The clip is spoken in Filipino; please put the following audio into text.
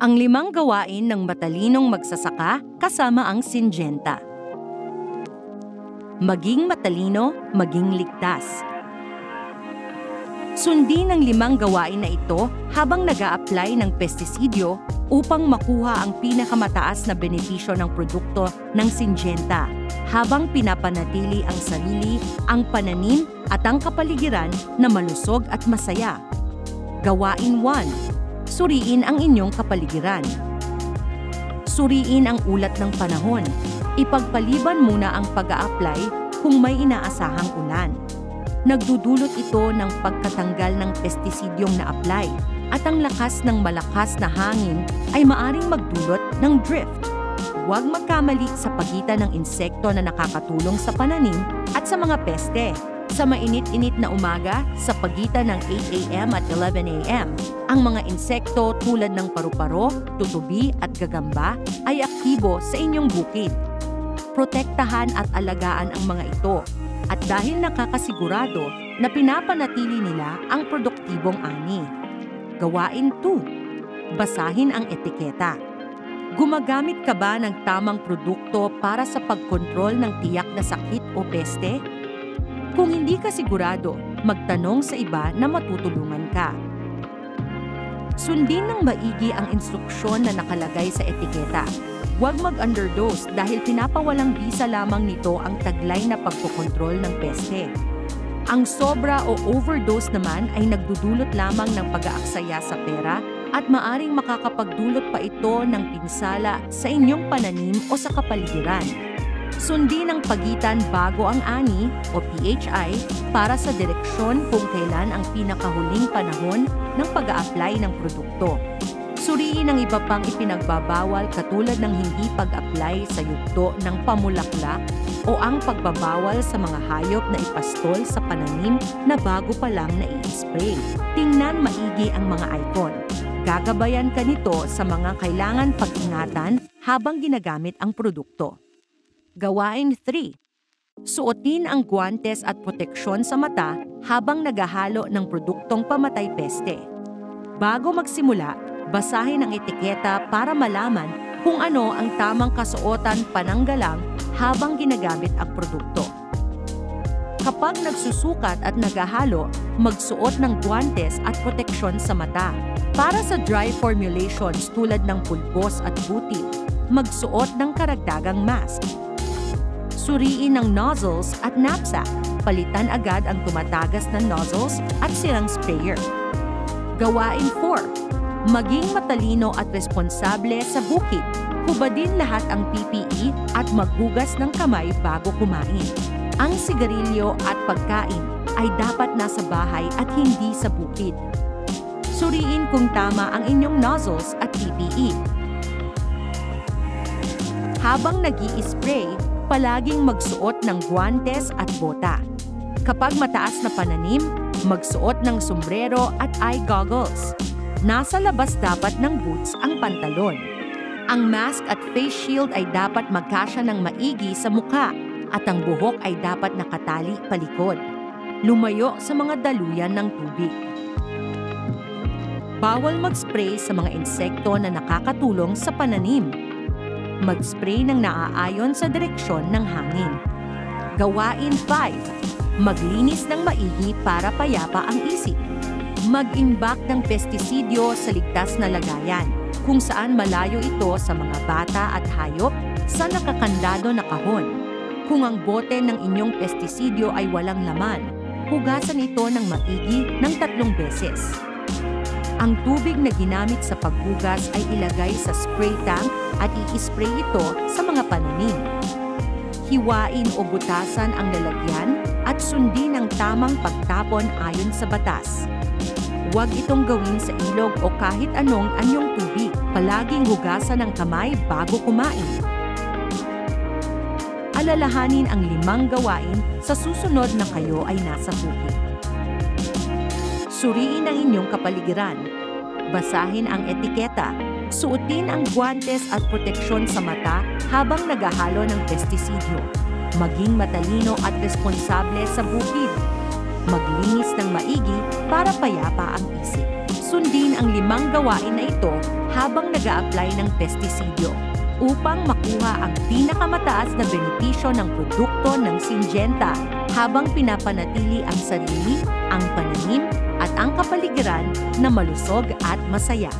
Ang 5 gawain ng matalinong magsasaka kasama ang Syngenta. Maging matalino, maging ligtas. Sundin ang 5 gawain na ito habang nag-a-apply ng pestisidyo upang makuha ang pinakamataas na benepisyo ng produkto ng Syngenta habang pinapanatili ang sarili, ang pananim at ang kapaligiran na malusog at masaya. Gawain 1. Suriin ang inyong kapaligiran. Suriin ang ulat ng panahon. Ipagpaliban muna ang pag-a-apply kung may inaasahang ulan. Nagdudulot ito ng pagkatanggal ng pestisidyong na-apply at ang lakas ng malakas na hangin ay maaring magdulot ng drift. Huwag magkamali sa pagitan ng insekto na nakakatulong sa pananim at sa mga peste. Sa mainit-init na umaga, sa pagitan ng 8 a.m. at 11 a.m., ang mga insekto tulad ng paru-paro, tutubi at gagamba ay aktibo sa inyong bukid. Protektahan at alagaan ang mga ito at dahil nakakasigurado na pinapanatili nila ang produktibong ani. Gawain 2. Basahin ang etiketa. Gumagamit ka ba ng tamang produkto para sa pagkontrol ng tiyak na sakit o peste? Kung hindi ka sigurado, magtanong sa iba na matutulungan ka. Sundin ng maigi ang instruksyon na nakalagay sa etiketa. Huwag mag-underdose dahil pinapawalang bisa lamang nito ang taglay na pagkokontrol ng peste. Ang sobra o overdose naman ay nagdudulot lamang ng pag-aaksaya sa pera at maaring makakapagdulot pa ito ng pinsala sa inyong pananim o sa kapaligiran. Sundin ang pagitan bago ang ani o PHI para sa direksyon kung kailan ang pinakahuling panahon ng pag-a-apply ng produkto. Suriin ang iba pang ipinagbabawal katulad ng hindi pag-apply sa yugto ng pamulaklak o ang pagbabawal sa mga hayop na ipastol sa pananim na bago pa lang na i-spray. Tingnan maigi ang mga icon. Gagabayan ka nito sa mga kailangan pag-ingatan habang ginagamit ang produkto. Gawain 3. Suotin ang guwantes at proteksyon sa mata habang naghahalo ng produktong pamatay peste. Bago magsimula, basahin ang etiketa para malaman kung ano ang tamang kasuotan pananggalang habang ginagamit ang produkto. Kapag nagsusukat at naghahalo, magsuot ng guwantes at proteksyon sa mata. Para sa dry formulations tulad ng pulbos at butil, magsuot ng karagdagang mask. Suriin ang nozzles at knapsack. Palitan agad ang tumatagas na nozzles at sirang sprayer. Gawain 4. Maging matalino at responsable sa bukid. Hubadin lahat ang PPE at maghugas ng kamay bago kumain. Ang sigarilyo at pagkain ay dapat nasa bahay at hindi sa bukid. Suriin kung tama ang inyong nozzles at PPE. Habang nag-i-spray, palaging magsuot ng guwantes at bota. Kapag mataas na pananim, magsuot ng sombrero at eye goggles. Nasa labas dapat ng boots ang pantalon. Ang mask at face shield ay dapat magkasya ng maigi sa mukha at ang buhok ay dapat nakatali palikod. Lumayo sa mga daluyan ng tubig. Bawal mag-spray sa mga insekto na nakakatulong sa pananim. Mag-spray ng naaayon sa direksyon ng hangin. Gawain 5. Maglinis ng maigi para payapa ang isip. Mag-imbak ng pestisidyo sa ligtas na lagayan, kung saan malayo ito sa mga bata at hayop sa nakakandado na kahon. Kung ang bote ng inyong pestisidyo ay walang laman, hugasan ito ng maigi ng 3 beses. Ang tubig na ginamit sa paghugas ay ilagay sa spray tank at i-spray ito sa mga pananim. Hiwain o butasan ang lalagyan at sundin ang tamang pagtapon ayon sa batas. Huwag itong gawin sa ilog o kahit anong anyong tubig. Palaging hugasan ang kamay bago kumain. Alalahanin ang 5 gawain sa susunod na kayo ay nasa bukid. Suriin ang inyong kapaligiran. Basahin ang etiketa. Suotin ang guwantes at proteksyon sa mata habang naghahalo ng pestisidyo. Maging matalino at responsable sa bukid. Maglinis ng maigi para payapa ang isip. Sundin ang 5 gawain na ito habang nag-a-apply ng pestisidyo upang makuha ang pinakamataas na benepisyo ng produkto ng Syngenta habang pinapanatili ang sarili, ang pananim at ang kapaligiran na malusog at masaya.